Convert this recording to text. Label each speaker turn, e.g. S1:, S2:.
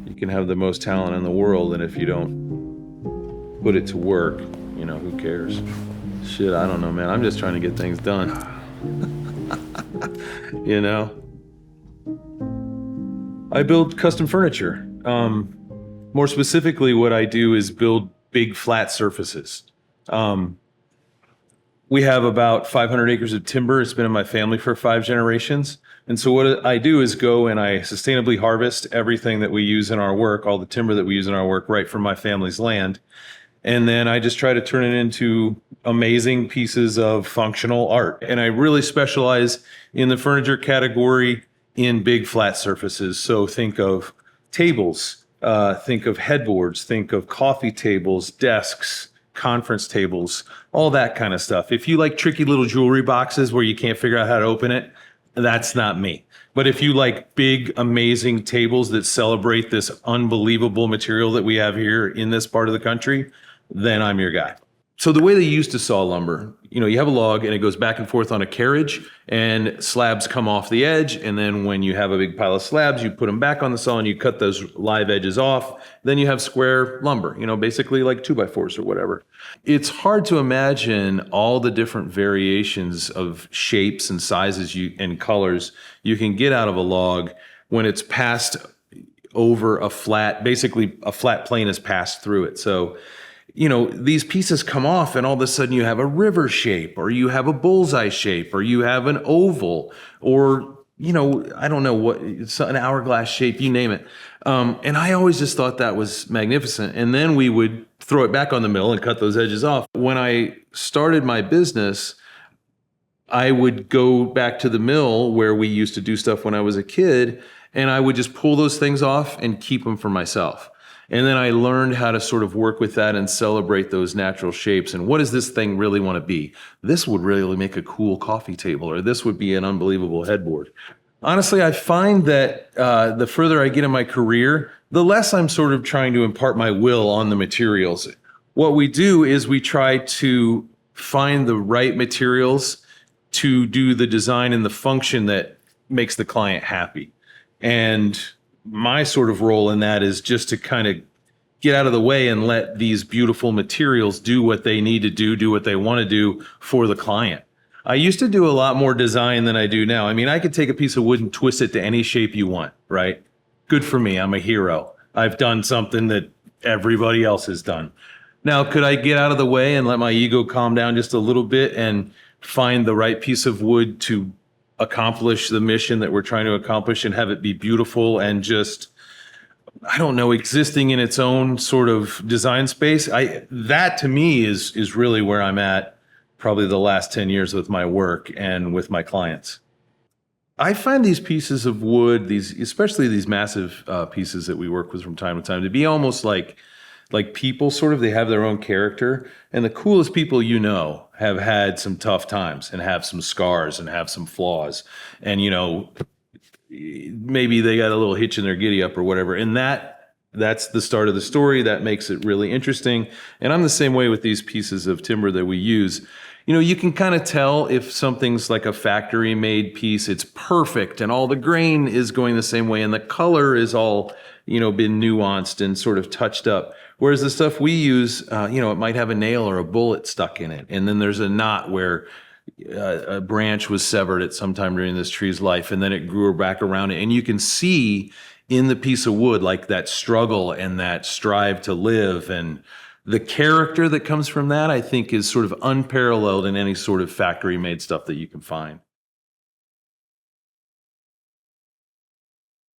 S1: You can have the most talent in the world, and if you don't put it to work, who cares? Shit, I don't know, man. I'm just trying to get things done. you know? I build custom furniture. More specifically, what I do is build big flat surfaces. We have about 500 acres of timber. It's been in my family for 5 generations. And so what I do is go and I sustainably harvest everything that we use in our work, all the timber that we use in our work, right from my family's land. And then I just try to turn it into amazing pieces of functional art. And I really specialize in the furniture category in big flat surfaces. So think of tables, think of headboards, think of coffee tables, desks, conference tables, all that kind of stuff. If you like tricky little jewelry boxes where you can't figure out how to open it, that's not me. But if you like big, amazing tables that celebrate this unbelievable material that we have here in this part of the country, then I'm your guy. So the way they used to saw lumber, you have a log and it goes back and forth on a carriage and slabs come off the edge. And then when you have a big pile of slabs, you put them back on the saw and you cut those live edges off. Then you have square lumber, basically like 2x4s or whatever. It's hard to imagine all the different variations of shapes and sizes and colors you can get out of a log when it's passed over basically a flat plane has passed through it. So these pieces come off and all of a sudden you have a river shape, or you have a bullseye shape, or you have an oval, or, I don't know what, it's an hourglass shape, you name it. And I always just thought that was magnificent. And then we would throw it back on the mill and cut those edges off. When I started my business, I would go back to the mill where we used to do stuff when I was a kid, and I would just pull those things off and keep them for myself. And then I learned how to sort of work with that and celebrate those natural shapes. And what does this thing really want to be? This would really make a cool coffee table, or this would be an unbelievable headboard. Honestly, I find that the further I get in my career, the less I'm sort of trying to impart my will on the materials. What we do is we try to find the right materials to do the design and the function that makes the client happy. And my sort of role in that is just to kind of get out of the way and let these beautiful materials do what they need to do what they want to do for the client. I used to do a lot more design than I do now. I mean, I could take a piece of wood and twist it to any shape you want, right? Good for me. I'm a hero. I've done something that everybody else has done. Now, could I get out of the way and let my ego calm down just a little bit and find the right piece of wood to accomplish the mission that we're trying to accomplish and have it be beautiful and just, I don't know, existing in its own sort of design space? That to me is really where I'm at probably the last 10 years with my work and with my clients. I find these pieces of wood, especially these massive pieces that we work with from time to time, to be almost like people sort of, they have their own character. And the coolest people have had some tough times and have some scars and have some flaws. And, maybe they got a little hitch in their giddy up or whatever. And that's the start of the story. That makes it really interesting. And I'm the same way with these pieces of timber that we use. You can kind of tell if something's like a factory made piece, it's perfect and all the grain is going the same way and the color is all, been nuanced and sort of touched up. Whereas the stuff we use, it might have a nail or a bullet stuck in it. And then there's a knot where a branch was severed at some time during this tree's life, and then it grew back around it. And you can see in the piece of wood, like that struggle and that strive to live. And the character that comes from that, I think, is sort of unparalleled in any sort of factory made stuff that you can find.